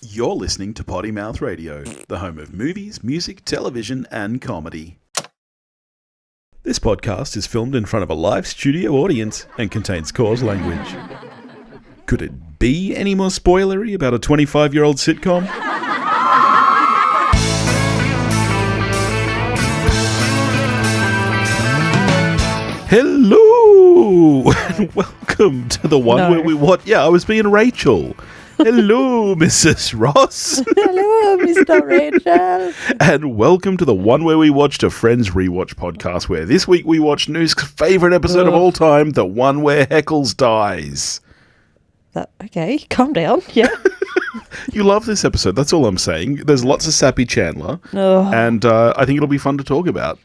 You're listening to Potty Mouth Radio, the home of movies, music, television, and comedy. This podcast is filmed in front of a live studio audience and contains coarse language. Could it be any more spoilery about a 25-year-old sitcom? Hello, and welcome to the one where we watch... Yeah, I was being Rachel. Hello, Mrs. Ross. Hello, Mr. Rachel. And welcome to the one where we watched a Friends Rewatch podcast, where this week we watched Noo's favourite episode of all time, the one where Heckles dies. Okay, calm down, yeah. You love this episode, that's all I'm saying. There's lots of sappy Chandler, and I think it'll be fun to talk about.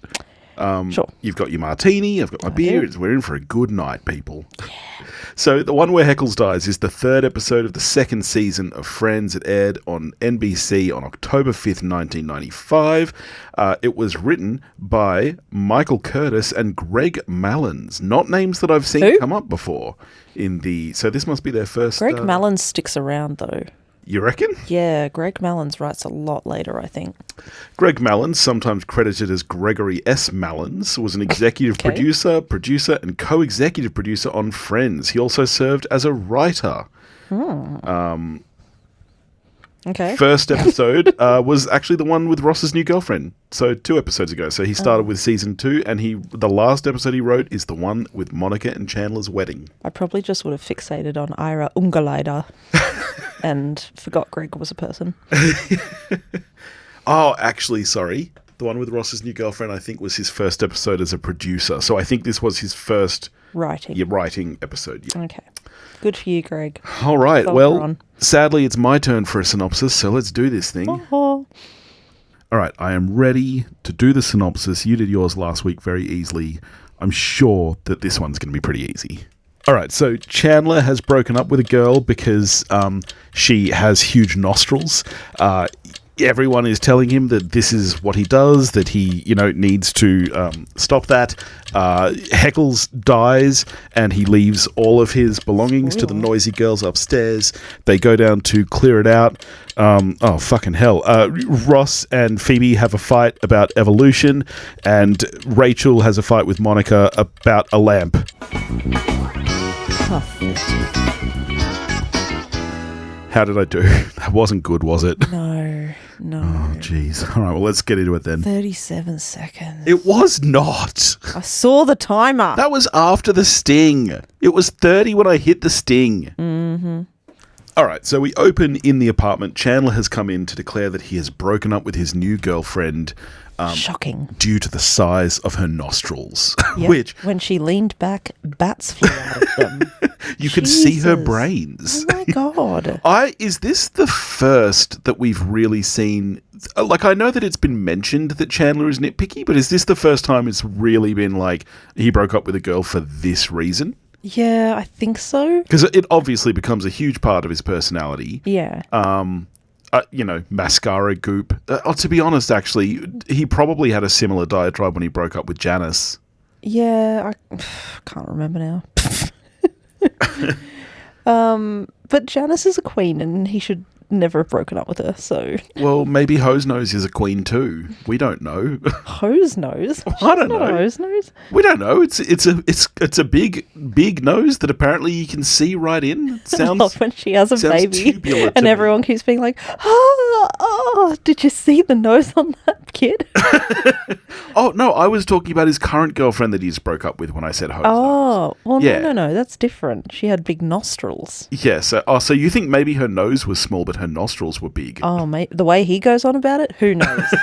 Sure. You've got your martini, I've got my beer. We're in for a good night, people. Yeah. So the one where Heckles dies is the third episode of the second season of Friends. It aired on NBC on October 5th, 1995. It was written by Michael Curtis and Greg Mallins. Not names that I've seen come up before. So this must be their first... Greg Mallins sticks around, though. You reckon? Yeah, Greg Mallins writes a lot later, I think. Greg Mallins, sometimes credited as Gregory S. Mallins, was an executive producer, and co-executive producer on Friends. He also served as a writer. Okay. First episode was actually the one with Ross's new girlfriend. So 2 episodes ago. So he started with season 2, and the last episode he wrote is the one with Monica and Chandler's wedding. I probably just would have fixated on Ira Ungerleider and forgot Greg was a person. Oh, actually, sorry. The one with Ross's new girlfriend, I think, was his first episode as a producer. So I think this was his first writing episode. Yeah. Okay. Good for you, Greg. All right. Well, sadly, it's my turn for a synopsis, so let's do this thing. All right. I am ready to do the synopsis. You did yours last week very easily. I'm sure that this one's going to be pretty easy. All right. So Chandler has broken up with a girl because she has huge nostrils. Everyone is telling him that this is what he does, that he, needs to stop that. Heckles dies, and he leaves all of his belongings to the noisy girls upstairs. They go down to clear it out. Oh, fucking hell. Ross and Phoebe have a fight about evolution, and Rachel has a fight with Monica about a lamp. How did I do? That wasn't good, was it? No. Oh, jeez. All right, well, let's get into it then. 37 seconds. It was not. I saw the timer. That was after the sting. It was 30 when I hit the sting. Mm-hmm. All right, so we open in the apartment. Chandler has come in to declare that he has broken up with his new girlfriend. Shocking. Due to the size of her nostrils. Yep. Which... When she leaned back, bats flew out of them. You could see her brains. Oh, my God. Is this the first that we've really seen... Like, I know that it's been mentioned that Chandler is nitpicky, but is this the first time it's really been like, he broke up with a girl for this reason? Yeah, I think so. Because it obviously becomes a huge part of his personality. Yeah. Mascara goop. To be honest, actually, he probably had a similar diatribe when he broke up with Janice. Yeah, I can't remember now. But Janice is a queen, and he should never have broken up with her, so... Well, maybe Hose Nose is a queen too. We don't know. Hose Nose? I don't know. Hose Nose? We don't know. It's a big nose that apparently you can see right in. It sounds... Love when she has a baby, and everyone keeps being like, oh, did you see the nose on that kid? Oh, no, I was talking about his current girlfriend that he just broke up with when I said Hose Nose. Oh, well, yeah. No, that's different. She had big nostrils. Yeah, so you think maybe her nose was small, but her nostrils were big. Oh, mate, the way he goes on about it, who knows?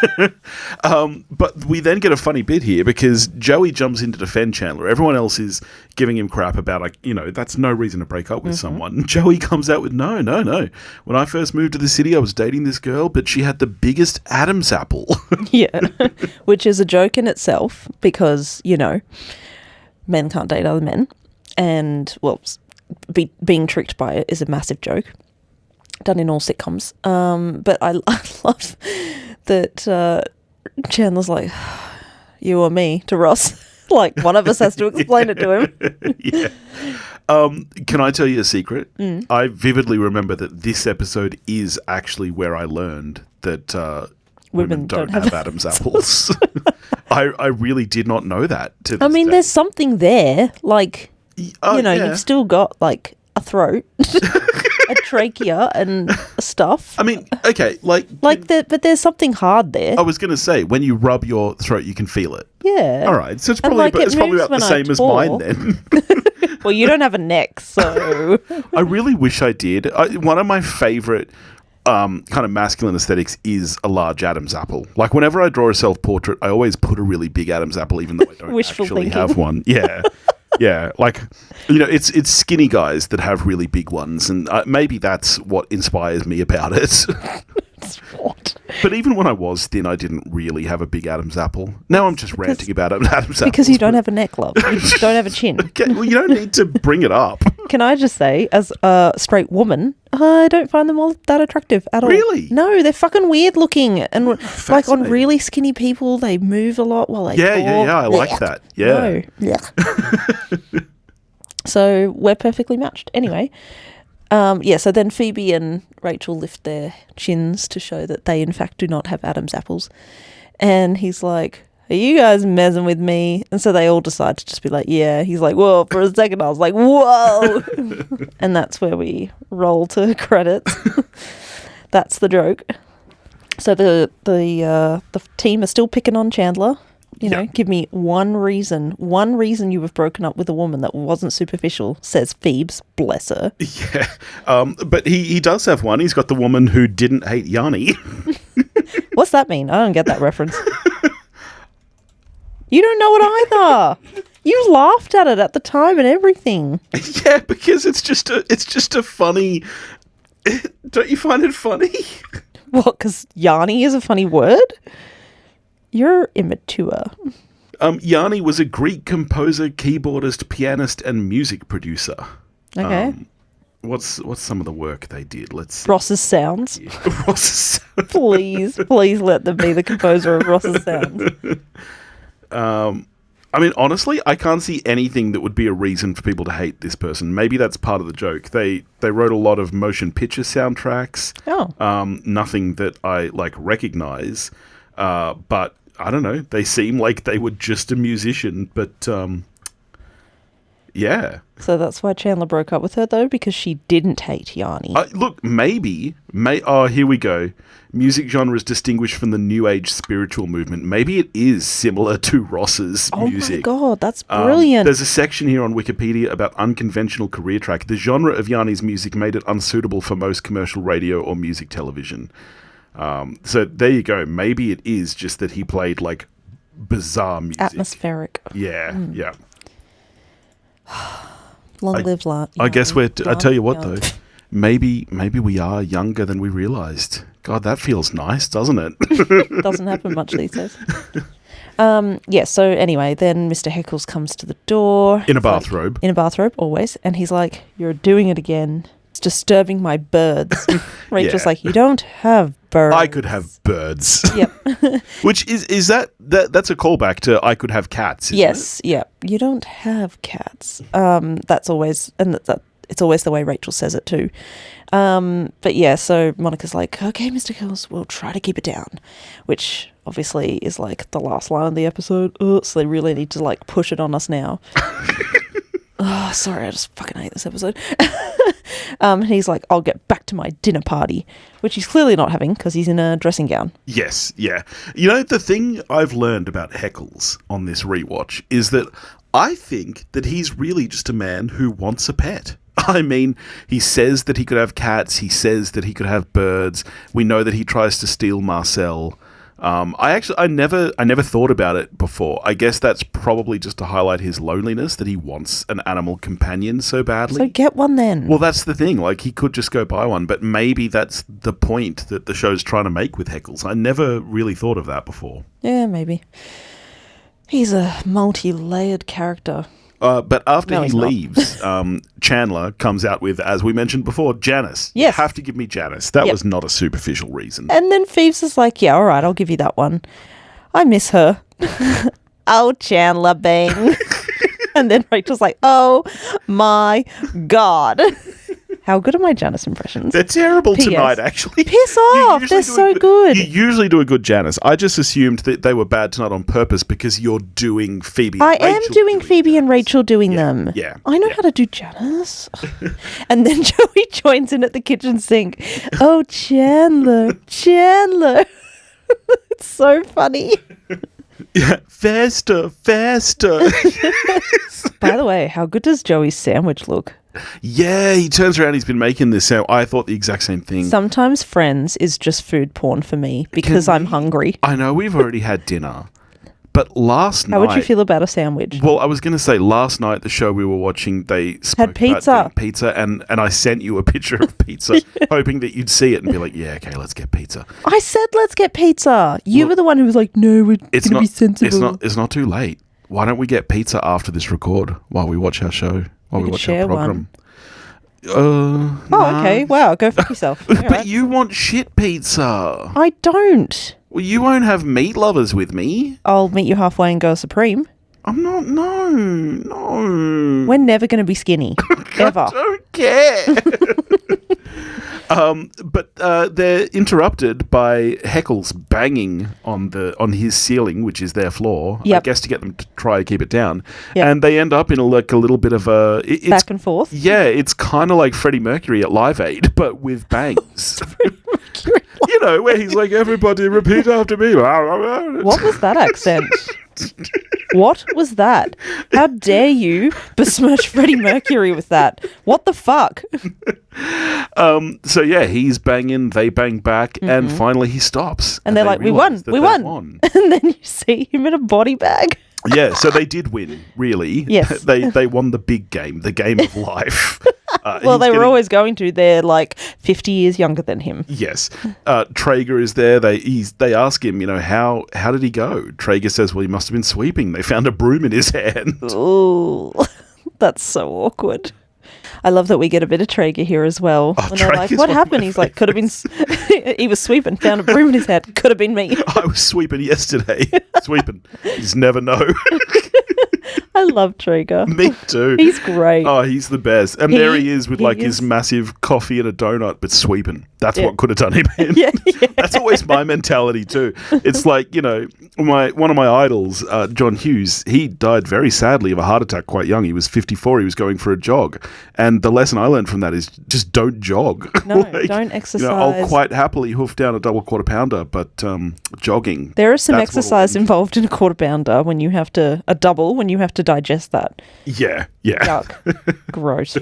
But we then get a funny bit here because Joey jumps in to defend Chandler. Everyone else is giving him crap about, that's no reason to break up with someone. Joey comes out with, no. When I first moved to the city, I was dating this girl, but she had the biggest Adam's apple. Yeah, which is a joke in itself because, men can't date other men. And, well, being tricked by it is a massive joke. Done in all sitcoms. But I love that Chandler's like, you or me, to Ross. Like, one of us has to explain it to him. Yeah. Can I tell you a secret? I vividly remember that this episode is actually where I learned that women don't have Adam's apples. I really did not know that. I mean, there's something there. Like, you've still got, like, a throat, a trachea and stuff. I mean, okay, but there's something hard there. I was going to say, when you rub your throat, you can feel it. Yeah. All right, so it's probably about the same as mine then. Well, you don't have a neck, so... I really wish I did. One of my favourite kind of masculine aesthetics is a large Adam's apple. Like, whenever I draw a self-portrait, I always put a really big Adam's apple, even though I don't actually have one. Yeah. Yeah, like, it's skinny guys that have really big ones, and maybe that's what inspires me about it. What? But even when I was thin, I didn't really have a big Adam's apple. Now I'm just ranting about Adam's apples. Because you don't have a neck, love. You don't have a chin. Okay, well, you don't need to bring it up. Can I just say, as a straight woman, I don't find them all that attractive at all. Really? No, they're fucking weird looking. And like on really skinny people, they move a lot while they talk. Yeah, I like that. Yeah. No. So we're perfectly matched. Anyway, so then Phoebe and Rachel lift their chins to show that they in fact do not have Adam's apples. And he's like, are you guys messing with me? And so they all decide to just be like, yeah. He's like, whoa, for a second I was like, whoa. And that's where we roll to credits. That's the joke. So the team are still picking on Chandler. Give me one reason you have broken up with a woman that wasn't superficial, says Phoebes, bless her. Yeah, but he does have one. He's got the woman who didn't hate Yanni. What's that mean? I don't get that reference. You don't know it either. You laughed at it at the time and everything. Yeah, because it's just a funny... Don't you find it funny? What, because Yanni is a funny word? You're immature. Yanni was a Greek composer, keyboardist, pianist, and music producer. Okay. What's some of the work they did? Let's see. Ross's Sounds. Yeah. Ross's Sounds. Please let them be the composer of Ross's Sounds. I mean, honestly, I can't see anything that would be a reason for people to hate this person. Maybe that's part of the joke. They wrote a lot of motion picture soundtracks. Oh. Nothing that I recognize. But I don't know. They seem like they were just a musician, but yeah. So that's why Chandler broke up with her, though, because she didn't hate Yanni. Look, maybe. Here we go. Music genres distinguished from the New Age spiritual movement. Maybe it is similar to Ross's music. Oh my God, that's brilliant. There's a section here on Wikipedia about unconventional career track. The genre of Yanni's music made it unsuitable for most commercial radio or music television. So there you go. Maybe it is just that he played bizarre music. Atmospheric. Yeah, yeah. Long live Yanni. I guess I tell you what though, maybe we are younger than we realized. God, that feels nice, doesn't it? Doesn't happen much these days. So anyway, then Mr. Heckles comes to the door. In a bathrobe. In a bathrobe, always. And he's like, you're doing it again. It's disturbing my birds. Rachel's like, you don't have birds. I could have birds. Yep. Which is that's a callback to I could have cats, isn't yes, it? yeah. You don't have cats. That's always, and it's always the way Rachel says it too. But yeah, so Monica's like, okay, Mr. Heckles, we'll try to keep it down, which obviously is the last line of the episode. So they really need to push it on us now. Oh, sorry, I just fucking hate this episode. And he's like, I'll get back to my dinner party, which he's clearly not having because he's in a dressing gown. Yes, yeah. You know, the thing I've learned about Heckles on this rewatch is that I think that he's really just a man who wants a pet. I mean, he says that he could have cats. He says that he could have birds. We know that he tries to steal Marcel. I never thought about it before. I guess that's probably just to highlight his loneliness, that he wants an animal companion so badly. So get one then. Well, that's the thing. He could just go buy one, but maybe that's the point that the show's trying to make with Heckles. I never really thought of that before. Yeah, maybe. He's a multi-layered character. But after he leaves, Chandler comes out with, as we mentioned before, Janice. Yes. You have to give me Janice. That was not a superficial reason. And then Phoebes is like, yeah, all right, I'll give you that one. I miss her. oh, Chandler, bang. And then Rachel's like, oh my God. How good are my Janice impressions? They're terrible P.S. tonight, actually. Piss off. They're so good. You usually do a good Janice. I just assumed that they were bad tonight on purpose because you're doing Phoebe and I Rachel am doing Phoebe Janice. and Rachel doing them. Yeah. I know how to do Janice. And then Joey joins in at the kitchen sink. Oh, Chandler. Chandler. It's so funny. Yeah, faster. By the way, how good does Joey's sandwich look? Yeah, he turns around. He's been making this sandwich. I thought the exact same thing. Sometimes Friends is just food porn for me because I'm hungry. I know we've already had dinner, but last night... How would you feel about a sandwich? Well, I was going to say, last night, the show we were watching, they spoke pizza. about doing pizza, and I sent you a picture of pizza, hoping that you'd see it and be like, yeah, okay, let's get pizza. I said let's get pizza. You were the one who was like, no, we're going to be sensible. It's not too late. Why don't we get pizza after this record while we watch our show, while we watch our program? Nah. Okay. Wow, go fuck yourself. But you want shit pizza. I don't. Well, you won't have meat lovers with me. I'll meet you halfway and go Supreme. I'm not. No. We're never going to be skinny. Ever. I don't care. But they're interrupted by Heckles banging on his ceiling, which is their floor. Yep. I guess to get them to try to keep it down. Yep. And they end up in a little bit of a it's, Back and forth. Yeah, it's kind of like Freddie Mercury at Live Aid, but with bangs. You know, where he's like, everybody repeat after me. What was that accent? What was that? How dare you besmirch Freddie Mercury with that? What the fuck? So yeah, he's banging, they bang back, and finally he stops. And they're like, we won. And then you see him in a body bag. Yeah, so they did win, really. Yes. They won the big game, the game of life. Well, they were always going to. They're like 50 years younger than him. Yes. Traeger is there. They ask him, how did he go? Traeger says, well, he must have been sweeping. They found a broom in his hand. Ooh, that's so awkward. I love that we get a bit of Traeger here as well. When they're like, what happened? He's like, could have been... He was sweeping, found a broom in his head. Could have been me. I was sweeping yesterday. Sweeping. You just never know. I love Traeger. Me too. He's great. Oh, he's the best. And there he is with his massive coffee and a donut, but sweeping. That's what could have done him in. Yeah. That's always my mentality too. It's like, one of my idols, John Hughes, he died very sadly of a heart attack quite young. He was 54. He was going for a jog. And the lesson I learned from that is just don't jog. No, don't exercise. I'll quite happily hoof down a double quarter pounder, but jogging. There is some exercise involved in a quarter pounder when you have to digest that. Yeah. Yuck. Gross.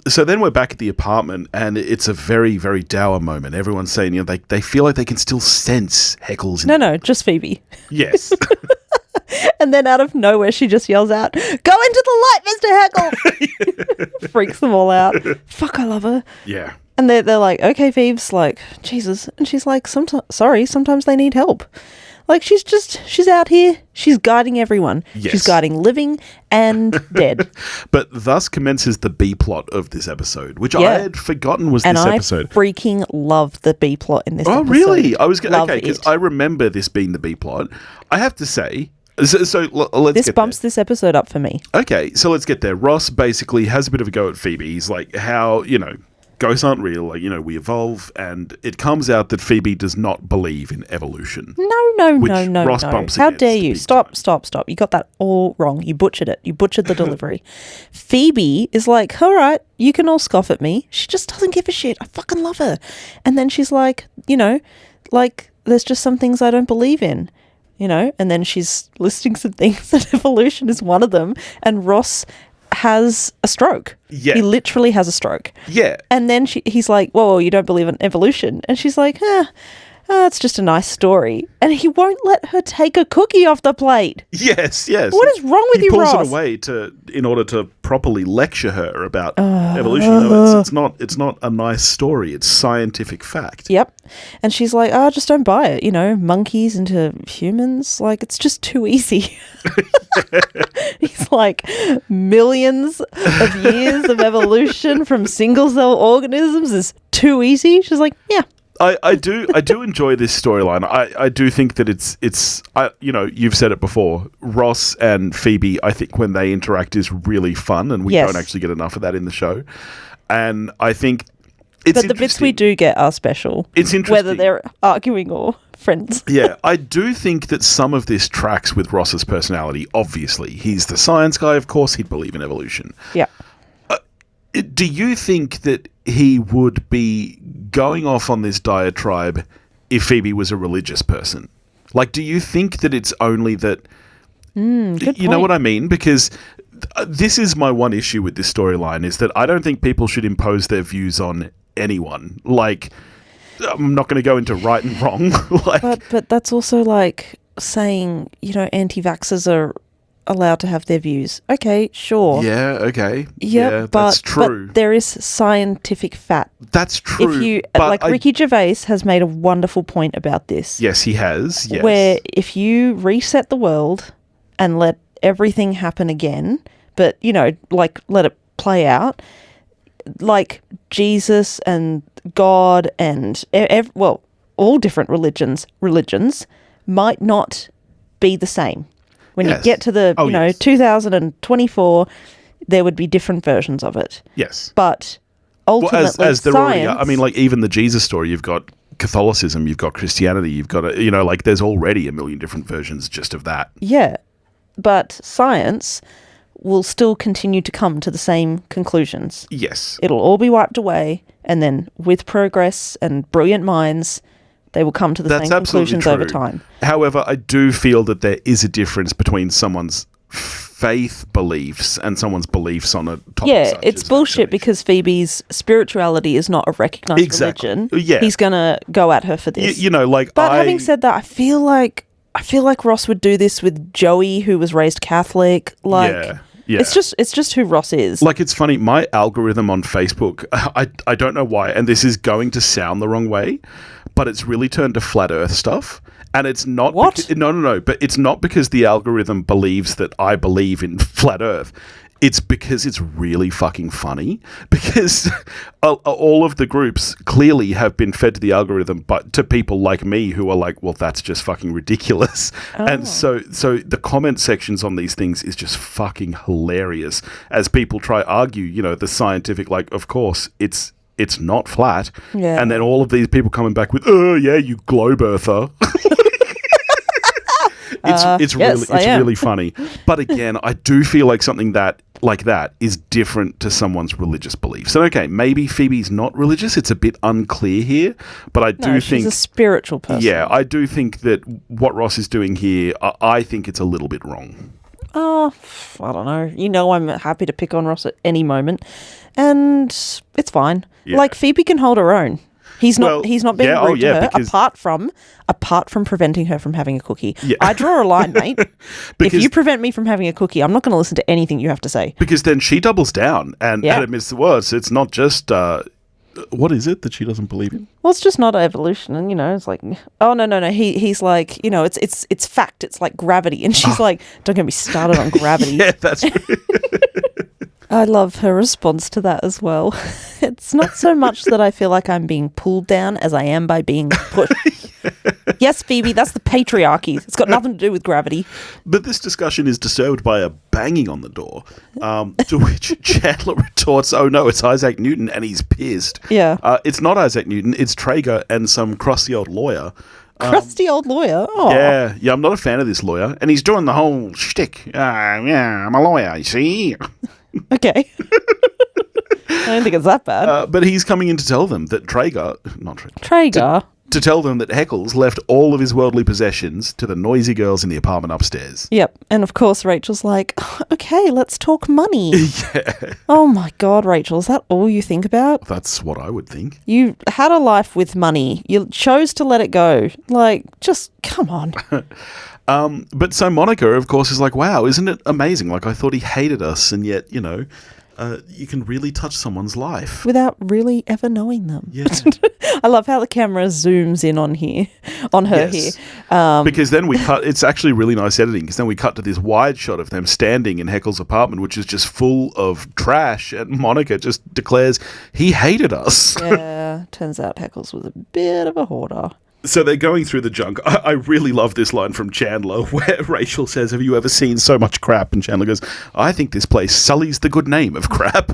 So then we're back at the apartment, and it's a very, very dour moment. Everyone's saying, they feel like they can still sense Heckles. No, just Phoebe. Yes. And then out of nowhere, she just yells out, "Go into the light, Mr. Heckles!" Freaks them all out. Fuck, I love her. Yeah. And they're like, okay, Phoebe's like, Jesus. And she's like, sometimes they need help. Like, she's out here. She's guiding everyone. Yes. She's guiding living and dead. But thus commences the B plot of this episode, which I had forgotten was this episode. I freaking love the B plot in this episode. Oh, really? I was Love okay, because it. I remember this being the B plot. I have to say, so let's This get bumps there. this episode up for me. Okay, so let's get there. Ross basically has a bit of a go at Phoebe. He's like, how, ghosts aren't real, we evolve, and it comes out that Phoebe does not believe in evolution. No. Ross bumps How against dare you? big Stop. You got that all wrong. You butchered it. You butchered the delivery. Phoebe is like, all right, you can all scoff at me. She just doesn't give a shit. I fucking love her. And then she's like, there's just some things I don't believe in. And then she's listing some things, and evolution is one of them. And Ross has a stroke. Yeah. He literally has a stroke. Yeah. And then he's like, whoa, you don't believe in evolution? And she's like, it's just a nice story. And he won't let her take a cookie off the plate. Yes. What is wrong with you, Ross? He pulls it away in order to properly lecture her about evolution. No, it's not a nice story. It's scientific fact. Yep. And she's like, just don't buy it. Monkeys into humans. Like, it's just too easy. He's like, millions of years of evolution from single cell organisms is too easy. She's like, yeah. I do enjoy this storyline. I do think that it's you've said it before. Ross and Phoebe, I think when they interact is really fun, and we don't actually get enough of that in the show. And I think it's the bits we do get are special. It's interesting whether they're arguing or friends. Yeah, I do think that some of this tracks with Ross's personality. Obviously, he's the science guy. Of course, he'd believe in evolution. Yeah. Do you think that he would be going off on this diatribe if Phoebe was a religious person? Like, do you think that it's only that... Good point. You know what I mean? Because this is my one issue with this storyline, is that I don't think people should impose their views on anyone. Like, I'm not going to go into right and wrong. But that's also like saying, anti-vaxxers are allowed to have their views. Okay, sure. Yeah, okay. Yep, yeah, that's true. But there is scientific fact. That's true. If you Ricky Gervais has made a wonderful point about this. Yes, he has. Yes. Where if you reset the world and let everything happen again, but let it play out, like Jesus and God and all different religions might not be the same. When you get to the 2024, there would be different versions of it. Yes. But ultimately, as there science... already are. I mean, like, even the Jesus story, you've got Catholicism, you've got Christianity, you've got, there's already a million different versions just of that. Yeah. But science will still continue to come to the same conclusions. Yes. It'll all be wiped away, and then with progress and brilliant minds... they will come to the same conclusions over time. However, I do feel that there is a difference between someone's faith beliefs and someone's beliefs on a topic. Yeah, it's bullshit because Phoebe's spirituality is not a recognised religion. Yeah. He's going to go at her for this. But having said that, I feel like Ross would do this with Joey, who was raised Catholic. Yeah. It's just who Ross is. Like, it's funny, my algorithm on Facebook, I don't know why, and this is going to sound the wrong way, but it's really turned to flat earth stuff. And it's not... What? No. But it's not because the algorithm believes that I believe in flat earth. It's because it's really fucking funny. Because all of the groups clearly have been fed to the algorithm, but to people like me who are like, well, that's just fucking ridiculous. Oh. And so the comment sections on these things is just fucking hilarious as people try to argue, the scientific, like, of course, it's not flat. Yeah. And then all of these people coming back with, oh, yeah, you globe earther. It's really funny. But again, I do feel like something like that is different to someone's religious beliefs. And okay, maybe Phoebe's not religious. It's a bit unclear here. But I do think... she's a spiritual person. Yeah, I do think that what Ross is doing here, I think it's a little bit wrong. Oh, I don't know. I'm happy to pick on Ross at any moment. And it's fine. Yeah. Like, Phoebe can hold her own. He's not being rude to her, apart from preventing her from having a cookie. Yeah. I draw a line, mate. If you prevent me from having a cookie, I'm not going to listen to anything you have to say. Because then she doubles down and admits the words. It's not just... what is it that she doesn't believe in? Well, it's just not evolution, and it's like, oh no. He's like, it's fact. It's like gravity, and she's like, don't get me started on gravity. Yeah, that's true. I love her response to that as well. It's not so much that I feel like I'm being pulled down as I am by being pushed. Yes, Phoebe, that's the patriarchy. It's got nothing to do with gravity. But this discussion is disturbed by a banging on the door, to which Chandler retorts, oh no, it's Isaac Newton, and he's pissed. Yeah. It's not Isaac Newton, it's Traeger and some crusty old lawyer. Crusty old lawyer? Oh. Yeah, I'm not a fan of this lawyer, and he's doing the whole shtick. Yeah, I'm a lawyer, you see? Okay. I don't think it's that bad. But he's coming in to tell them that Traeger... To tell them that Heckles left all of his worldly possessions to the noisy girls in the apartment upstairs. Yep. And of course, Rachel's like, okay, let's talk money. Yeah. Oh my God, Rachel, is that all you think about? That's what I would think. You had a life with money. You chose to let it go. Like, just come on. But so Monica, of course, is like, wow, isn't it amazing? Like, I thought he hated us, and yet, you can really touch someone's life. Without really ever knowing them. Yeah. I love how the camera zooms in on her here. Because then we cut, it's actually really nice editing, because then we cut to this wide shot of them standing in Heckles' apartment, which is just full of trash, and Monica just declares he hated us. Yeah. Yeah, turns out Heckles was a bit of a hoarder. So they're going through the junk. I really love this line from Chandler where Rachel says, have you ever seen so much crap? And Chandler goes, I think this place sullies the good name of crap.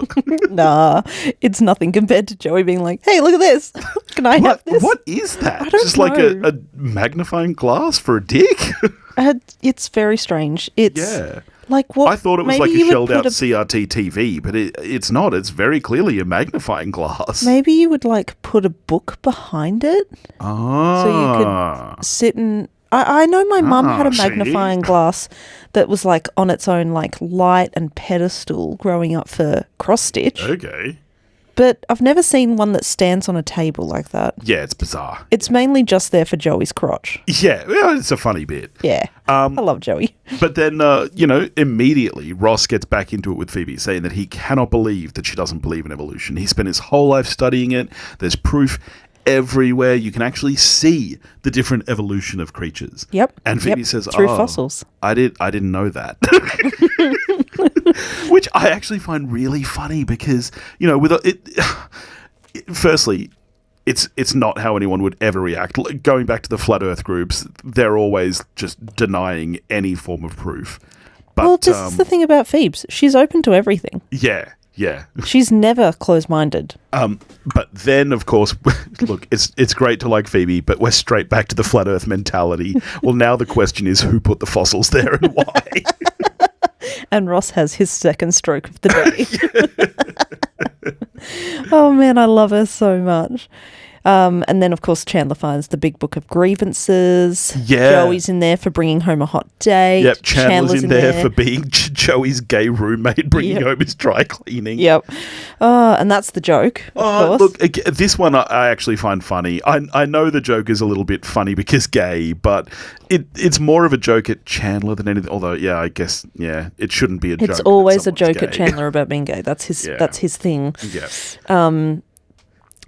Nah, it's nothing compared to Joey being like, hey, look at this. Can I have this? What is that? I don't Just know. like a magnifying glass for a dick? It's very strange. It's Yeah. like what? I thought it was maybe like a you would shelled out put CRT TV, but it's not. It's very clearly a magnifying glass. Maybe you would like put a book behind it. Ah. So you could sit and... I know my mum had a see? magnifying glass that was like on its own like light and pedestal growing up for cross stitch. Okay. But I've never seen one that stands on a table like that. Yeah, it's bizarre. It's mainly just there for Joey's crotch. Yeah, well, it's a funny bit. Yeah. I love Joey. But then, immediately Ross gets back into it with Phoebe, saying that he cannot believe that she doesn't believe in evolution. He spent his whole life studying it. There's proof everywhere. You can actually see the different evolution of creatures. Yep. And Phoebe says, through fossils. I didn't know that. Which I actually find really funny because, firstly, it's not how anyone would ever react. Going back to the flat earth groups, they're always just denying any form of proof. But, Well, this is the thing about Phoebe. She's open to everything. Yeah. She's never closed-minded. But then, of course, look, it's great to like Phoebe, but we're straight back to the flat earth mentality. Well, now the question is who put the fossils there and why? And Ross has his second stroke of the day. Oh, man, I love her so much. And then, of course, Chandler finds the big book of grievances. Yeah. Joey's in there for bringing home a hot date. Yep, Chandler's in there for being Joey's gay roommate, bringing home his dry cleaning. Yep. And that's the joke, of course. Look, this one I actually find funny. I know the joke is a little bit funny because gay, but it's more of a joke at Chandler than anything. Although, yeah, I guess, yeah, it shouldn't be a joke. It's always a that someone's joke at gay. Chandler about being gay. That's his thing. Yeah.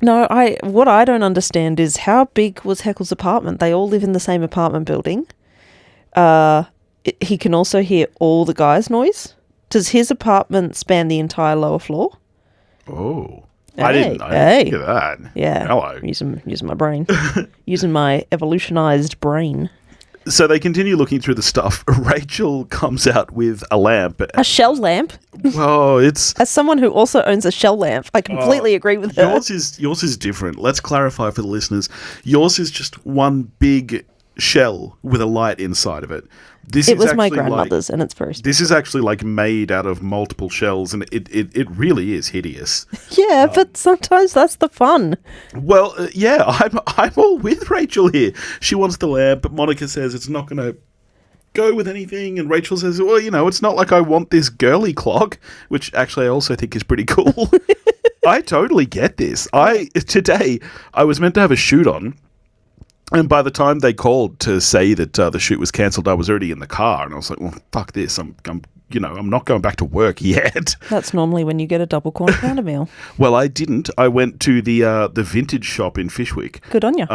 No, what I don't understand is how big was Heckles' apartment? They all live in the same apartment building. He can also hear all the guys' noise. Does his apartment span the entire lower floor? Oh. Hey, I didn't think of that. Yeah. Hello. Using my brain. Using my evolutionized brain. So they continue looking through the stuff. Rachel comes out with a lamp. A shell lamp? Well, it's... As someone who also owns a shell lamp, I completely agree with her. Yours is different. Let's clarify for the listeners. Yours is just one big shell with a light inside of it. It was my grandmother's, and it's very small. This is actually like made out of multiple shells, and it really is hideous. Yeah, but sometimes that's the fun. Well, yeah, I'm all with Rachel here. She wants the lamp, but Monica says it's not going to go with anything, and Rachel says, well, it's not like I want this girly clock, which actually I also think is pretty cool. I totally get this. Today, I was meant to have a shoot on, and by the time they called to say that the shoot was cancelled, I was already in the car, and I was like, well, fuck this. I'm not going back to work yet. That's normally when you get a double corn pounder meal. Well, I didn't. I went to the vintage shop in Fishwick. Good on you.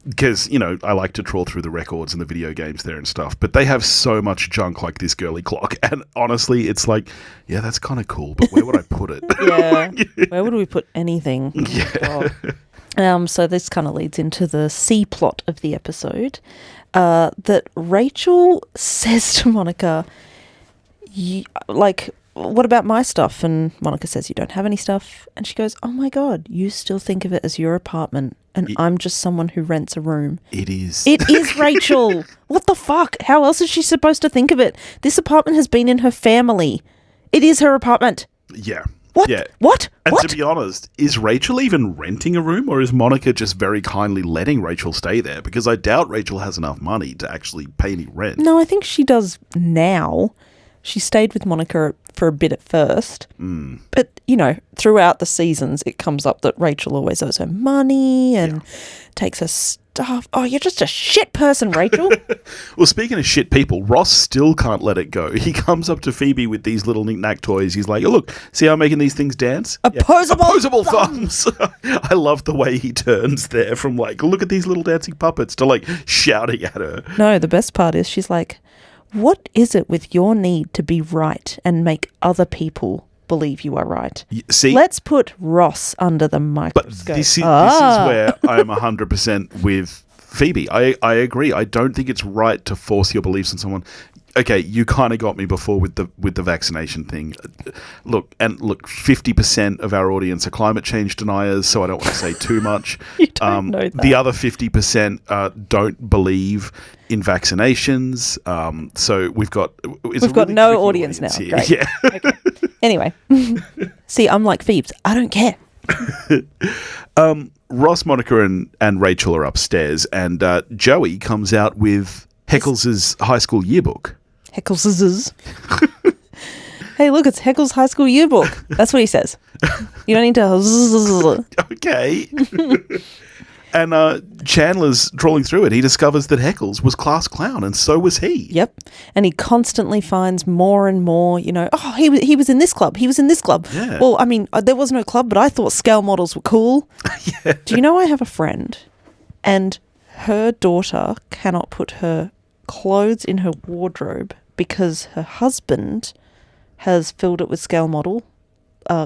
Because, I like to trawl through the records and the video games there and stuff. But they have so much junk like this girly clock. And honestly, it's like, yeah, that's kind of cool. But where would I put it? Yeah. Where would we put anything? Yeah. So this kind of leads into the C plot of the episode. That Rachel says to Monica... what about my stuff? And Monica says, you don't have any stuff. And she goes, oh my God, you still think of it as your apartment. And I'm just someone who rents a room. It is. It is, Rachel. What the fuck? How else is she supposed to think of it? This apartment has been in her family. It is her apartment. Yeah. What? Yeah. What? And what? to be honest, is Rachel even renting a room, or is Monica just very kindly letting Rachel stay there? Because I doubt Rachel has enough money to actually pay any rent. No, I think she does now. She stayed with Monica for a bit at first. But, throughout the seasons, it comes up that Rachel always owes her money and takes her stuff. Oh, you're just a shit person, Rachel. Well, speaking of shit people, Ross still can't let it go. He comes up to Phoebe with these little knick-knack toys. He's like, oh, look, see how I'm making these things dance? Opposable thumbs. I love the way he turns there from like, look at these little dancing puppets to like shouting at her. No, the best part is she's like, what is it with your need to be right and make other people believe you are right. See, let's put Ross under the but microscope. this is where I am 100% with Phoebe. I agree. I don't think it's right to force your beliefs on someone. Okay, you kind of got me before with the vaccination thing. Look, 50% of our audience are climate change deniers, so I don't want to say too much. You don't know that. The other 50% don't believe in vaccinations. So we've got no audience now. Here. Great. Yeah. Okay. Anyway, see, I'm like Phoebes. I don't care. Ross, Monica, and Rachel are upstairs, and Joey comes out with Heckles' high school yearbook. Heckles'. Hey, look, it's Heckles' high school yearbook. That's what he says. You don't need to... Okay. And Chandler's trawling through it. He discovers that Heckles was class clown, and so was he. Yep. And he constantly finds more and more, he was in this club. He was in this club. Yeah. Well, I mean, there was no club, but I thought scale models were cool. Yeah. Do you know I have a friend, and her daughter cannot put her clothes in her wardrobe because her husband has filled it with scale model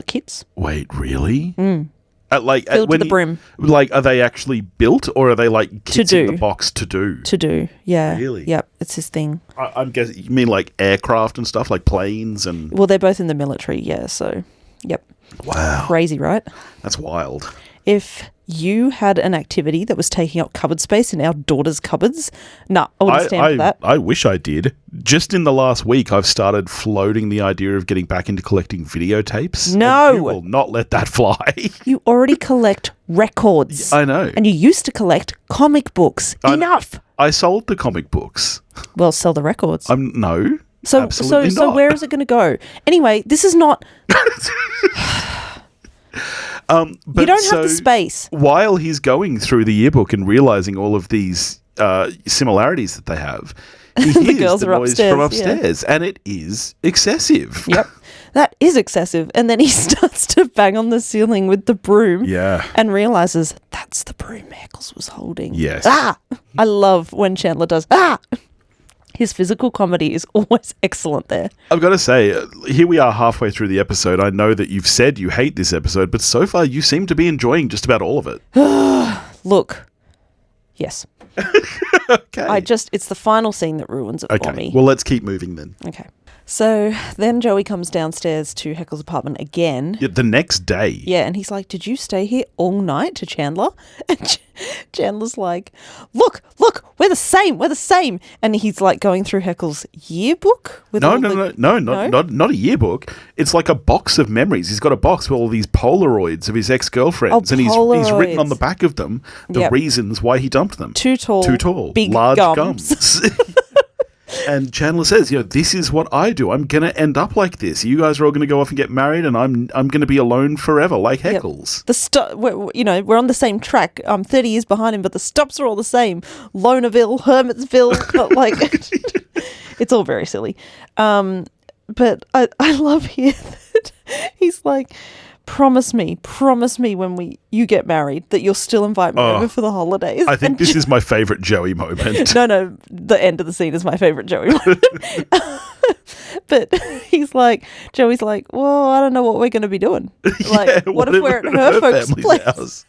kits. Wait, really? Filled to the brim. Like, are they actually built, or are they like kits in the box to do? To do, yeah. Really? Yep, it's his thing. I'm guessing you mean like aircraft and stuff, like planes and. Well, they're both in the military, yeah. So, yep. Wow. Crazy, right? That's wild. If you had an activity that was taking up cupboard space in our daughter's cupboards, I wouldn't stand for that. I wish I did. Just in the last week, I've started floating the idea of getting back into collecting videotapes. No! You will not let that fly. You already collect records. I know. And you used to collect comic books. Enough! I sold the comic books. Well, sell the records. No. So absolutely not. where is it going to go? Anyway, this is not... But you don't have the space. While he's going through the yearbook and realizing all of these similarities that they have, he hears girls the are noise upstairs, from upstairs, and it is excessive. Yep. That is excessive. And then he starts to bang on the ceiling with the broom. Yeah. And realizes that's the broom Heckles was holding. Yes. Ah! I love when Chandler does, ah! His physical comedy is always excellent there. I've got to say, here we are halfway through the episode. I know that you've said you hate this episode, but so far you seem to be enjoying just about all of it. Look. Yes. Okay. It's the final scene that ruins it for me. Well, let's keep moving then. Okay. So then Joey comes downstairs to Heckles' apartment again. Yeah, the next day. Yeah, and he's like, did you stay here all night, to Chandler? And Chandler's like, look, we're the same. And he's like going through Heckles' yearbook. With No, not a yearbook. It's like a box of memories. He's got a box with all these Polaroids of his ex-girlfriends, and he's written on the back of them the reasons why he dumped them. Too tall. Big large gums. And Chandler says, this is what I do. I'm going to end up like this. You guys are all going to go off and get married, and I'm going to be alone forever, like Heckles. Yep. We're on the same track. I'm 30 years behind him, but the stops are all the same. Lonerville, Hermitsville, but like, it's all very silly. But I love here that he's like, promise me when you get married that you'll still invite me over for the holidays. I think this is my favourite Joey moment. No, the end of the scene is my favourite Joey moment. But Joey's like, well, I don't know what we're going to be doing. Like, what if we're at her folks' place? House?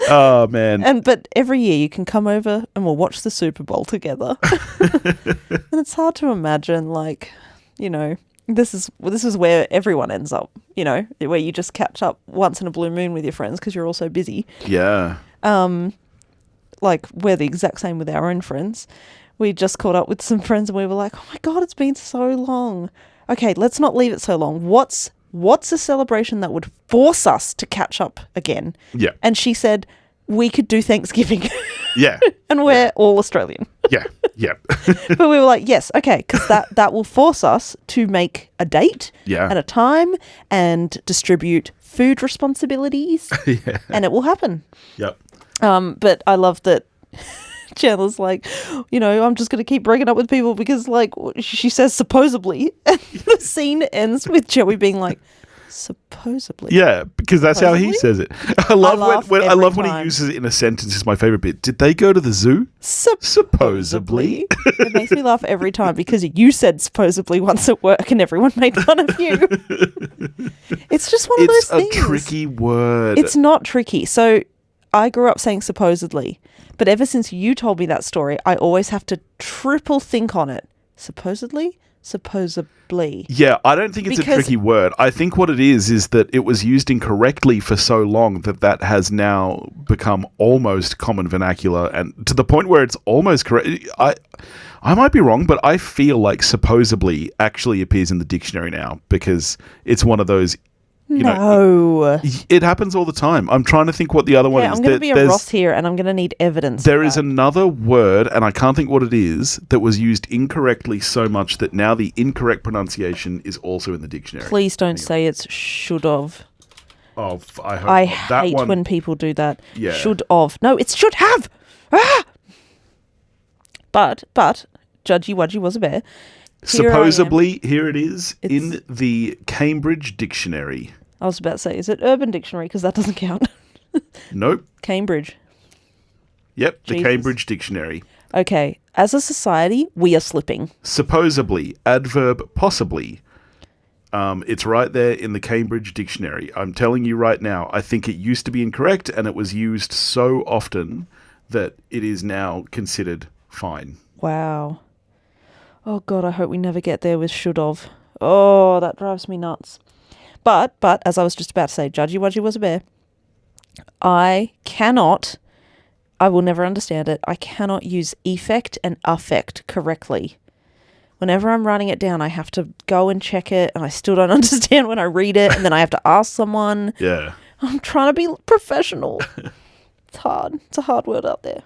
Oh, man. But every year you can come over and we'll watch the Super Bowl together. And it's hard to imagine, this is where everyone ends up, where you just catch up once in a blue moon with your friends because you're all so busy. Yeah. We're the exact same with our own friends. We just caught up with some friends and we were like, oh my God, it's been so long. Okay, let's not leave it so long. What's a celebration that would force us to catch up again? Yeah. And she said, we could do Thanksgiving. Yeah. And we're all Australian. Yeah. Yeah. But we were like, yes, okay, because that will force us to make a date and a time and distribute food responsibilities. Yeah. And it will happen. Yep. But I love that Chandler's like, I'm just going to keep breaking up with people because, she says supposedly, and the scene ends with Joey being like, Supposedly. Yeah, because that's how he says it. I laugh love every when he time. uses it in a sentence. It's my favorite bit. Did they go to the zoo? Supposedly. It makes me laugh every time because you said supposedly once at work and everyone made fun of you. It's just one of those things. It's a tricky word. It's not tricky. So I grew up saying supposedly, but ever since you told me that story, I always have to triple think on it. Supposedly? Supposedly. Yeah, I don't think it's a tricky word. I think what it is that it was used incorrectly for so long that has now become almost common vernacular, and to the point where it's almost correct. I might be wrong, but I feel like supposedly actually appears in the dictionary now because it's one of those. No. It happens all the time. I'm trying to think what the other one is. I'm going to be a Ross here, and I'm going to need evidence. There is another word, and I can't think what it is, that was used incorrectly so much that now the incorrect pronunciation is also in the dictionary. Please don't say it's should of. Oh, I hope I not. That hate one, when people do that. Yeah. Should of. No, it's should have. Ah! But, Judgy Wudgy was a bear. Supposedly, here it is in the Cambridge Dictionary. I was about to say, is it Urban Dictionary? Because that doesn't count. Nope. Cambridge. Yep, the Jesus. Cambridge Dictionary. Okay, as a society, we are slipping. Supposedly, adverb possibly. It's right there in the Cambridge Dictionary. I'm telling you right now, I think it used to be incorrect and it was used so often that it is now considered fine. Wow. Oh, God, I hope we never get there with should of. Oh, that drives me nuts. But, as I was just about to say, Judgy Wudgy was a bear. I will never understand it. I cannot use effect and affect correctly. Whenever I'm writing it down, I have to go and check it, and I still don't understand when I read it, and then I have to ask someone. Yeah. I'm trying to be professional. It's hard. It's a hard word out there.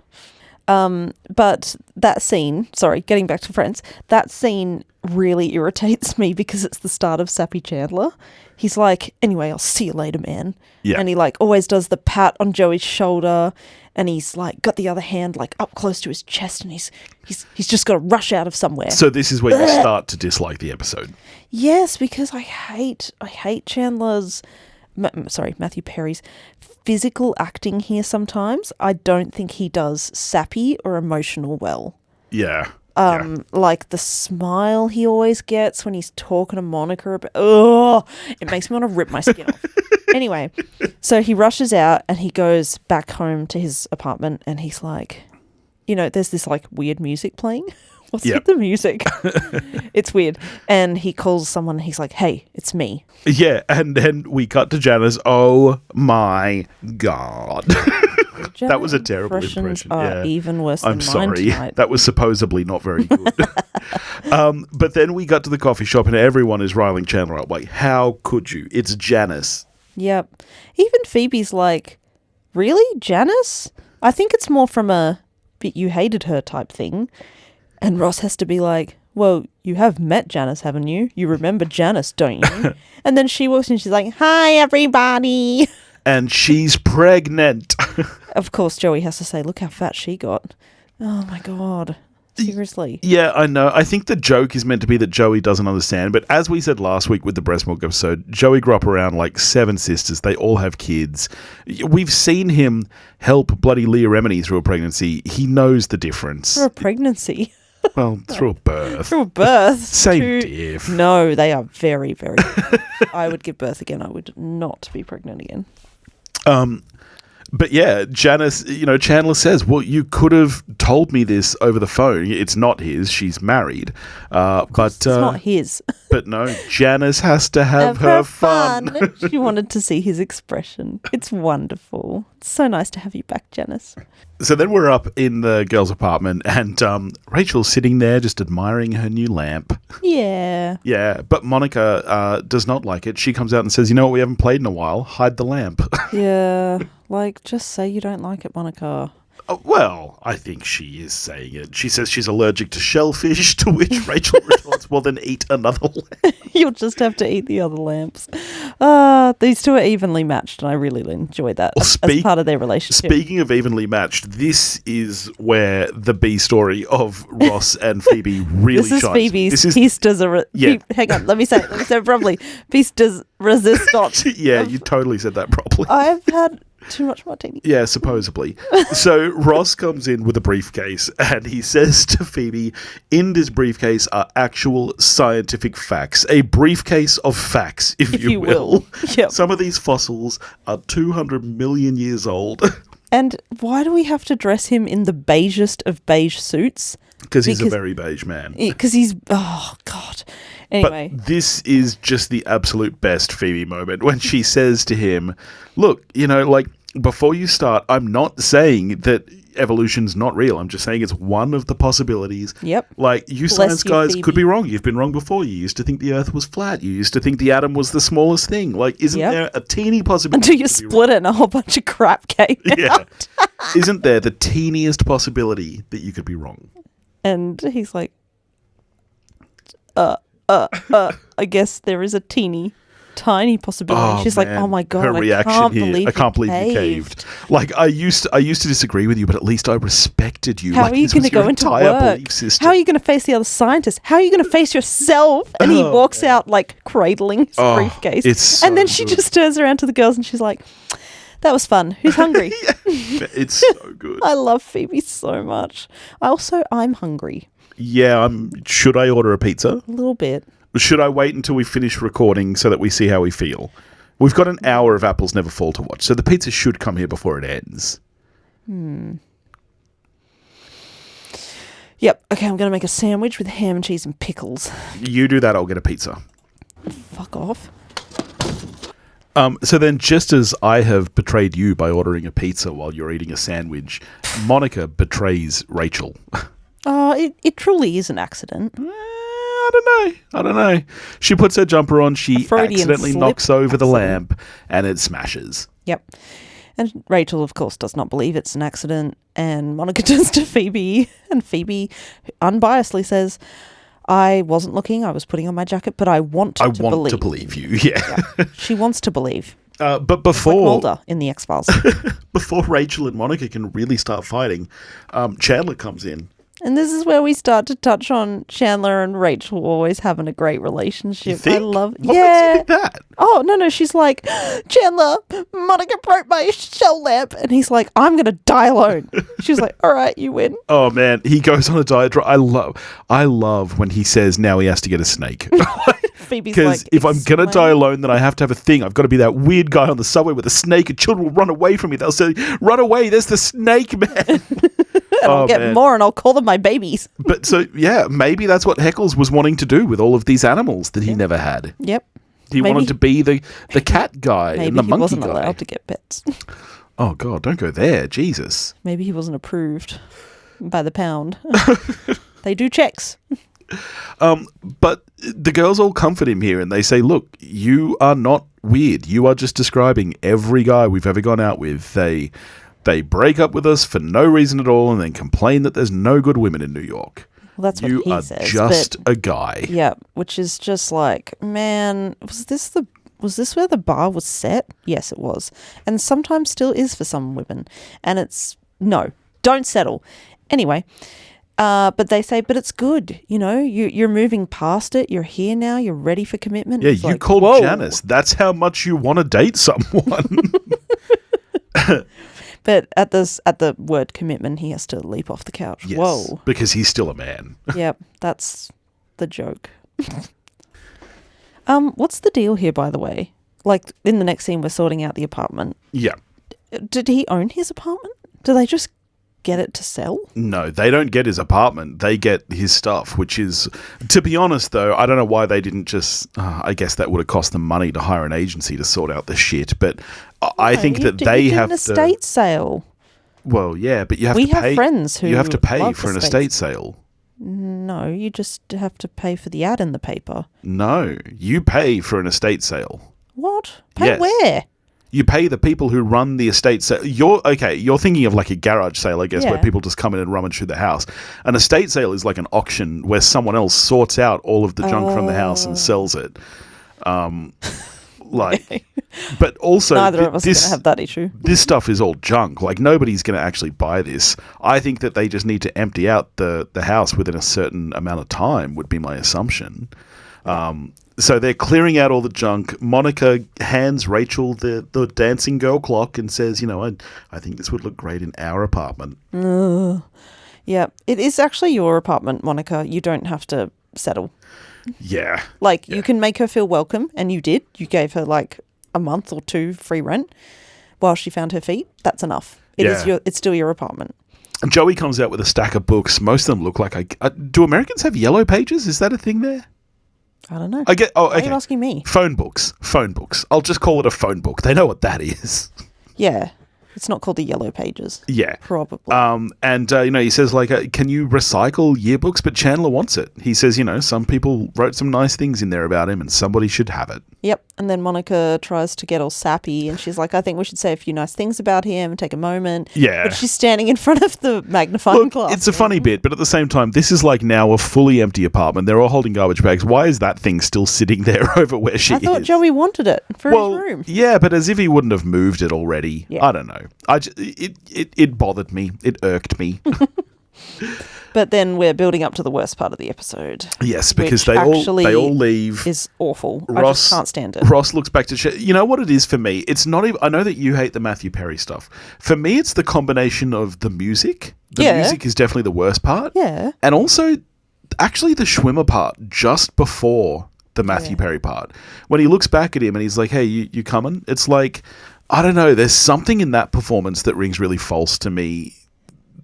But that scene, getting back to Friends, that scene really irritates me because it's the start of Sappy Chandler. He's like, anyway, I'll see you later, man. Yeah. And he like always does the pat on Joey's shoulder, and he's like got the other hand like up close to his chest, and he's just got to rush out of somewhere. So this is where you start to dislike the episode. Yes, because I hate Chandler's, Matthew Perry's physical acting here sometimes. I don't think he does sappy or emotional well. Yeah. Like the smile he always gets when he's talking to Monica about, it makes me want to rip my skin off. Anyway, so he rushes out and he goes back home to his apartment and he's like, there's this like weird music playing. What's with the music? It's weird. And he calls someone and he's like, hey, it's me. Yeah, and then we cut to Janice. Oh my God. That was a terrible impression. Are even worse than I'm sorry. Tonight. That was supposedly not very good. But then we got to the coffee shop and everyone is riling Chandler up. Like, how could you? It's Janice. Yep. Even Phoebe's like, really? Janice? I think it's more from a bit you hated her type thing. And Ross has to be like, well, you have met Janice, haven't you? You remember Janice, don't you? And then she walks in, she's like, hi, everybody. And she's pregnant. Of course, Joey has to say, look how fat she got. Oh, my God. Seriously. Yeah, I know. I think the joke is meant to be that Joey doesn't understand. But as we said last week with the breast milk episode, Joey grew up around like 7 sisters. They all have kids. We've seen him help bloody Leah Remini through a pregnancy. He knows the difference. Through a pregnancy? Well, through a birth. Through a birth. Same diff. No, they are very, very I would give birth again. I would not be pregnant again. But yeah, Janice, Chandler says, well, you could have told me this over the phone. It's not his. She's married. But it's not his. But no, Janice has to have her fun. She wanted to see his expression. It's wonderful. It's so nice to have you back, Janice. So then we're up in the girls' apartment and Rachel's sitting there just admiring her new lamp. Yeah. Yeah, but Monica does not like it. She comes out and says, you know what we haven't played in a while? Hide the lamp. Yeah. Like, just say you don't like it, Monica. Well, I think she is saying it. She says she's allergic to shellfish, to which Rachel retorts, well, then eat another lamp. You'll just have to eat the other lamps. These two are evenly matched, and I really enjoy that as part of their relationship. Speaking of evenly matched, this is where the B story of Ross and Phoebe really shines. This is Phoebe's piece does hang on, let me say it properly. Piece does resistance. Yeah, you totally said that properly. I've had too much martini. Yeah, supposedly. So Ross comes in with a briefcase and he says to Phoebe, in this briefcase are actual scientific facts. A briefcase of facts, if you will. Yep. Some of these fossils are 200 million years old. And why do we have to dress him in the beigest of beige suits? Because he's a very beige man. Because he's... Oh, God. Anyway. But this is just the absolute best Phoebe moment when she says to him, look, before you start, I'm not saying that evolution's not real. I'm just saying it's one of the possibilities. Yep. You science guys could be wrong. You've been wrong before. You used to think the Earth was flat. You used to think the atom was the smallest thing. Isn't there a teeny possibility? Until you split it and a whole bunch of crap came out. Isn't there the teeniest possibility that you could be wrong? And he's like, I guess there is a tiny possibility. She's like, oh my God, her reaction I can't believe you caved. I used to disagree with you, but at least I respected you. How are you going to go into work? How are you going to face the other scientists? How are you going to face yourself? And he walks out cradling his briefcase. And then she just turns around to the girls and she's like, that was fun. Who's hungry? It's so good. I love Phoebe so much. I'm hungry. Yeah, should I order a pizza? A little bit. Should I wait until we finish recording so that we see how we feel? We've got an hour of Apples Never Fall to watch, so the pizza should come here before it ends. Yep. Okay, I'm going to make a sandwich with ham and cheese and pickles. You do that, I'll get a pizza. Fuck off. So then, just as I have betrayed you by ordering a pizza while you're eating a sandwich, Monica betrays Rachel. It truly is an accident. I don't know. She puts her jumper on, she accidentally knocks over the lamp, and it smashes. Yep. And Rachel, of course, does not believe it's an accident, and Monica turns to Phoebe, and Phoebe unbiasedly says, I wasn't looking, I was putting on my jacket, but I want to believe. I want to believe you, yeah. She wants to believe. But before... Like Mulder in The X-Files. Before Rachel and Monica can really start fighting, Chandler comes in. And this is where we start to touch on Chandler and Rachel always having a great relationship. You think? I love... What makes you think that? Oh, no. She's like, Chandler, Monica broke my shell lamp. And he's like, I'm going to die alone. She's like, all right, you win. Oh, man. He goes on a diatribe. I love when he says now he has to get a snake. Phoebe's like, because if I'm going to die alone, then I have to have a thing. I've got to be that weird guy on the subway with a snake, and children will run away from me. They'll say, run away, there's the snake, man. And I'll get more and I'll call them my babies. But so, yeah, maybe that's what Heckles was wanting to do with all of these animals that he never had. Yep. He wanted to be the cat guy and the monkey guy. Maybe he wasn't allowed to get pets. Oh, God, don't go there. Jesus. Maybe he wasn't approved by the pound. They do checks. But the girls all comfort him here and they say, look, you are not weird. You are just describing every guy we've ever gone out with. They break up with us for no reason at all and then complain that there's no good women in New York. Well, that's what he says. You are just a guy. Yeah, which is just like, man, was this where the bar was set? Yes, it was. And sometimes still is for some women. And it's, no, don't settle. Anyway, but they say, but it's good. You know, you're moving past it. You're here now. You're ready for commitment. Yeah, you called Janice. That's how much you want to date someone. But at the word commitment, he has to leap off the couch. Yes, whoa. Because he's still a man. Yep, that's the joke. What's the deal here, by the way? Like, in the next scene, we're sorting out the apartment. Yeah. Did he own his apartment? Do they just get it to sell? No, they don't get his apartment. They get his stuff, which is, to be honest, though, I don't know why they didn't just, I guess that would have cost them money to hire an agency to sort out the shit, but I think that they have to... an estate sale. Well, yeah, but you have to pay... We have friends who you have to pay for an estates. estate sale. No, you just have to pay for the ad in the paper. No, you pay for an estate sale. What? Pay where? You pay the people who run the estate sale. You're thinking of like a garage sale, I guess, where people just come in and rummage through the house. An estate sale is like an auction where someone else sorts out all of the junk from the house and sells it. Like, but also Neither of us are going to have that issue. This stuff is all junk. Like, nobody's going to actually buy this. I think that they just need to empty out the house within a certain amount of time, would be my assumption. So they're clearing out all the junk. Monica hands Rachel the dancing girl clock and says, I think this would look great in our apartment. Yeah, it is actually your apartment, Monica. You don't have to settle. Yeah. Like, you can make her feel welcome, and you did. You gave her, like, a month or two free rent while she found her feet. That's enough. It's still your apartment. And Joey comes out with a stack of books. Most of them look like... do Americans have yellow pages? Is that a thing there? I don't know. Okay. Why are you asking me? Phone books. I'll just call it a phone book. They know what that is. Yeah. It's not called the Yellow Pages. Yeah. Probably. And he says, like, can you recycle yearbooks? But Chandler wants it. He says, some people wrote some nice things in there about him and somebody should have it. Yep. And then Monica tries to get all sappy and she's like, I think we should say a few nice things about him and take a moment. Yeah. But she's standing in front of the magnifying glass. It's a funny bit, but at the same time, this is like now a fully empty apartment. They're all holding garbage bags. Why is that thing still sitting there over where she is? I thought Joey wanted it for his room. Yeah, but as if he wouldn't have moved it already. Yeah. I don't know. It bothered me. It irked me. But then we're building up to the worst part of the episode. Yes, because they all leave. Is awful. I just can't stand it. Ross looks back to you know what it is for me? It's not even. I know that you hate the Matthew Perry stuff. For me, it's the combination of the music. The music is definitely the worst part. Yeah. And also, actually, the Schwimmer part just before the Matthew Perry part. When he looks back at him and he's like, "Hey, you coming?" It's like, I don't know. There's something in that performance that rings really false to me.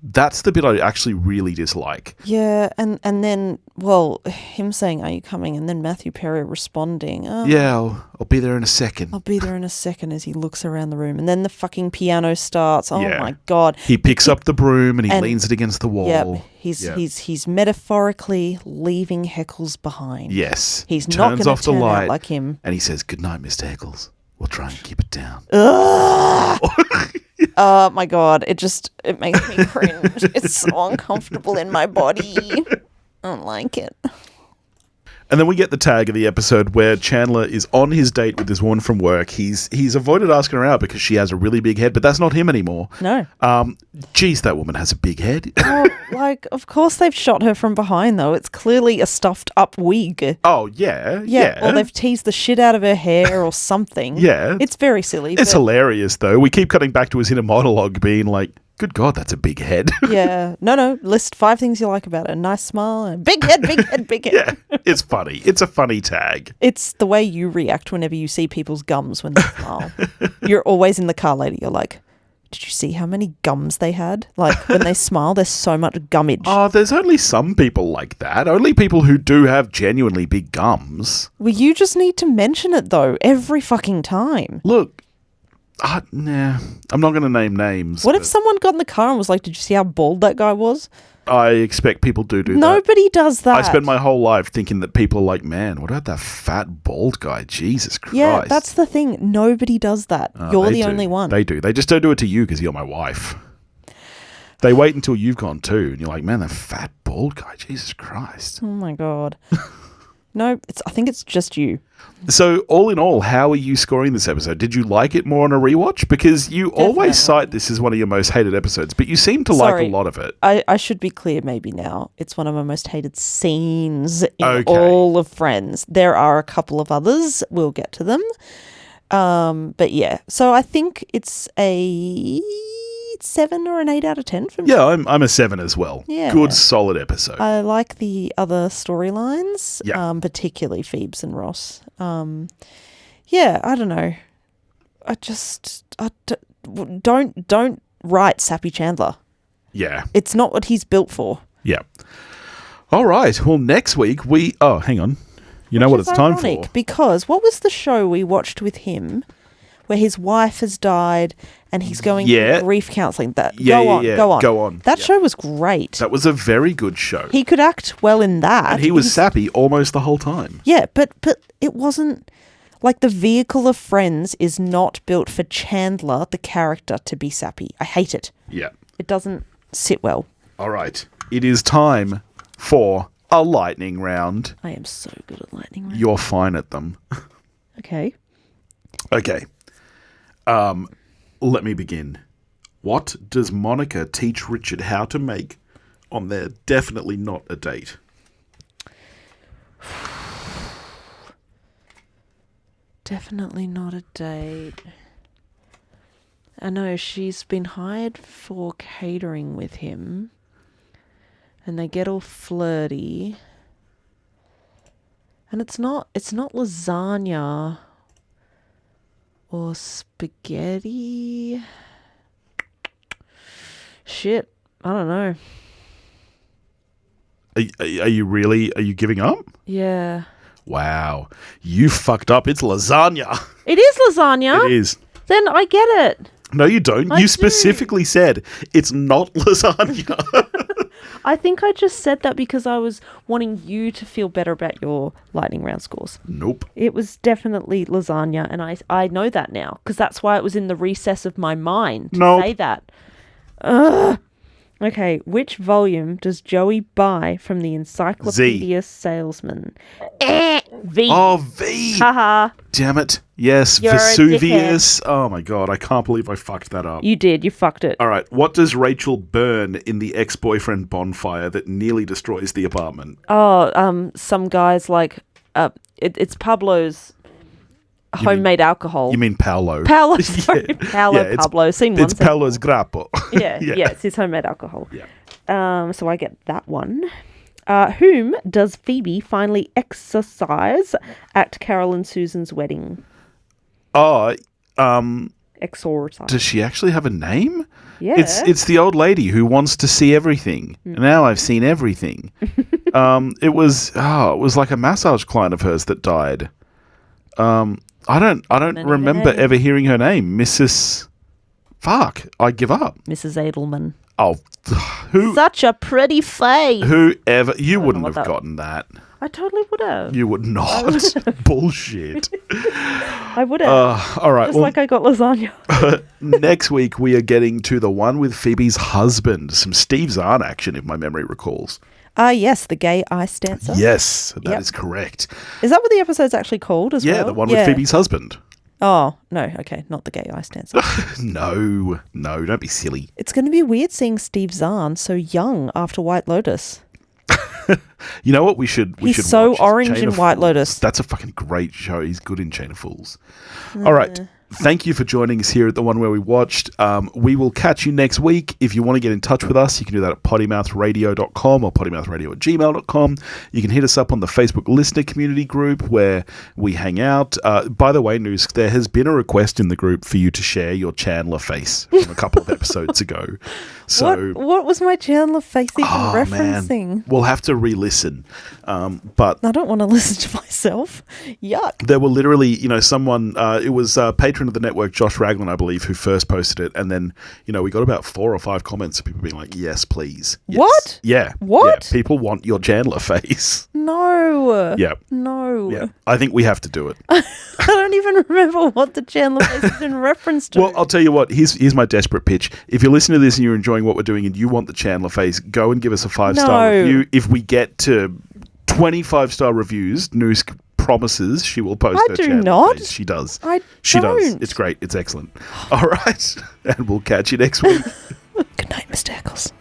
That's the bit I actually really dislike. Yeah, and then, well, him saying, are you coming? And then Matthew Perry responding. Oh, yeah, I'll be there in a second. I'll be there in a second as he looks around the room. And then the fucking piano starts. Oh, my God. He picks up the broom and he leans it against the wall. Yep, he's metaphorically leaving Heckles behind. Yes. He's not going to turn out like him. And he says, good night, Mr. Heckles. We'll try and keep it down. Oh my God, it makes me cringe. It's so uncomfortable in my body. I don't like it. And then we get the tag of the episode where Chandler is on his date with this woman from work. He's avoided asking her out because she has a really big head, but that's not him anymore. No. Geez, that woman has a big head. Oh, like, of course they've shot her from behind, though. It's clearly a stuffed up wig. Oh, yeah. Or they've teased the shit out of her hair or something. Yeah. It's very silly. It's hilarious, though. We keep cutting back to his inner monologue being like, good God, that's a big head. Yeah. No. List 5 things you like about it. A nice smile. And big head, big head, big head. Yeah. It's funny. It's a funny tag. It's the way you react whenever you see people's gums when they smile. You're always in the car later. You're like, did you see how many gums they had? Like, when they smile, there's so much gummage. Oh, there's only some people like that. Only people who do have genuinely big gums. Well, you just need to mention it, though, every fucking time. Look. Nah, I'm not going to name names. What if someone got in the car and was like, did you see how bald that guy was? I expect people do that. Nobody does that. I spend my whole life thinking that people are like, man, what about that fat bald guy? Jesus Christ. Yeah, that's the thing. Nobody does that. You're the only one. They do. They just don't do it to you because you're my wife. They wait until you've gone too, and you're like, man, that fat bald guy. Jesus Christ. Oh my God. No, I think it's just you. So, all in all, how are you scoring this episode? Did you like it more on a rewatch? Because you always cite this as one of your most hated episodes, but you seem to like a lot of it. I should be clear maybe now. It's one of my most hated scenes in all of Friends. There are a couple of others. We'll get to them. But yeah, so I think it's a 7 or an 8 out of 10 for me. Yeah, I'm a 7 as well. Yeah. Good, solid episode. I like the other storylines, particularly Phoebe's and Ross. Yeah, I don't know. Don't write Sappy Chandler. Yeah. It's not what he's built for. Yeah. All right. Well, next week hang on. You know what it's time for? Because what was the show we watched with him where his wife has died and he's going through grief counselling? Go on. That show was great. That was a very good show. He could act well in that. And he was sappy almost the whole time. Yeah, but it wasn't... Like, the vehicle of Friends is not built for Chandler, the character, to be sappy. I hate it. Yeah. It doesn't sit well. All right. It is time for a lightning round. I am so good at lightning rounds. You're fine at them. Okay. Okay. Let me begin. What does Monica teach Richard how to make on their definitely not a date? Definitely not a date. I know she's been hired for catering with him. And they get all flirty. And it's not lasagna or spaghetti. Shit, I don't know. Are you giving up? Yeah. Wow. You fucked up. It's lasagna. It is lasagna? It is. Then I get it. No, you don't. I You do. specifically said it's not lasagna. I think I just said that because I was wanting you to feel better about your lightning round scores. Nope. It was definitely lasagna, and I know that now because that's why it was in the recess of my mind to say that. Ugh. Okay, which volume does Joey buy from the encyclopedia salesman? V. Oh, V. Haha. Damn it. Yes, You're a Vesuvius. Oh my god, I can't believe I fucked that up. You did. You fucked it. All right, what does Rachel burn in the ex-boyfriend bonfire that nearly destroys the apartment? Oh, some guys like it's Pablo's homemade alcohol. You mean Paolo? Paolo, sorry. Yeah. Paolo, Yeah, Pablo. Seen one. It's Paolo's grappo. Yeah, yeah, it's his homemade alcohol. Yeah. So I get that one. Whom does Phoebe finally exorcise at Carol and Susan's wedding? Oh, Exorcise. does she actually have a name? Yeah. It's the old lady who wants to see everything. Now I've seen everything. It was like a massage client of hers that died. I don't remember ever hearing her name. Mrs. Fuck, I give up. Mrs. Edelman. Oh, who? Such a pretty face. Whoever. You wouldn't have that- gotten that. I totally would have. You would not. Bullshit. I would have. All right. Just like I got lasagna. Next week, we are getting to the one with Phoebe's husband. Some Steve Zahn action, if my memory recalls. Yes, the gay ice dancer. Yes, that is correct. Is that what the episode's actually called as well? Yeah, the one with Phoebe's husband. Oh, no, okay, not the gay ice dancer. No, don't be silly. It's going to be weird seeing Steve Zahn so young after White Lotus. You know what? We should He's so watch orange Chain in of White Fools. Lotus. That's a fucking great show. He's good in Chain of Fools. All right. Thank you for joining us here at the one where we watched. We will catch you next week. If you want to get in touch with us, you can do that at pottymouthradio.com or pottymouthradio@gmail.com. You can hit us up on the Facebook listener community group where we hang out. By the way, Noose, there has been a request in the group for you to share your Chandler face from a couple of episodes ago. So what was my Chandler face even referencing? Man. We'll have to re-listen. But I don't want to listen to myself. Yuck. there were literally, someone, it was patron of the network, Josh Raglan, I believe, who first posted it. And then, we got about 4 or 5 comments of people being like, yes, please. Yes. What? Yeah. What? Yeah. People want your Chandler face. No. Yeah. No. Yeah. I think we have to do it. I don't even remember what the Chandler face is in reference to. Well, I'll tell you what. Here's my desperate pitch. If you're listening to this and you're enjoying what we're doing and you want the Chandler face, go and give us a 5-star review. If we get to 25-star reviews, Noose promises she will post her Chandler face. She does. She does. It's great. It's excellent. All right. And we'll catch you next week. Good night, Mr. Heckles.